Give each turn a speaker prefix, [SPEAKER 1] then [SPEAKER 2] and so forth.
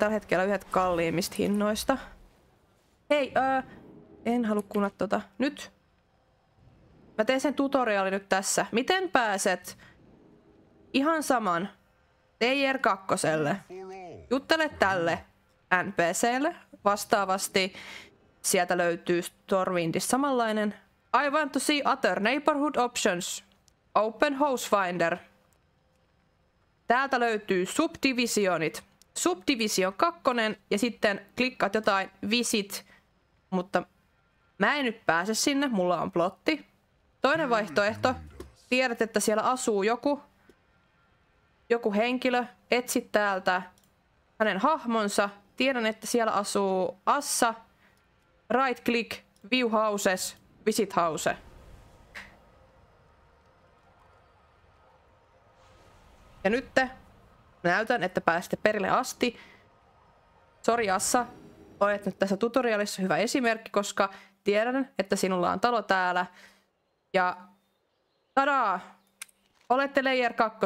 [SPEAKER 1] tällä hetkellä yhdet kalliimmista hinnoista. Hei, en halua kuunnella tota. Nyt. Mä teen sen tutoriaalin nyt tässä. Miten pääset ihan saman Layer 2. Juttele tälle NPClle. Vastaavasti sieltä löytyy Stormwindista samanlainen. I want to see other neighborhood options. Open House Finder. Täältä löytyy subdivisionit. Subdivision 2 ja sitten klikkaat jotain visit, mutta mä en nyt pääse sinne, mulla on plotti. Toinen vaihtoehto, tiedät, että siellä asuu joku henkilö, etsit täältä hänen hahmonsa, tiedän, että siellä asuu Assa, right click, view houses, visit house. Ja nyt näytän, että pääsitte perille asti. Sori Assa, olet nyt tässä tutorialissa hyvä esimerkki, koska tiedän, että sinulla on talo täällä. Ja tadaa! Olette Layer 2.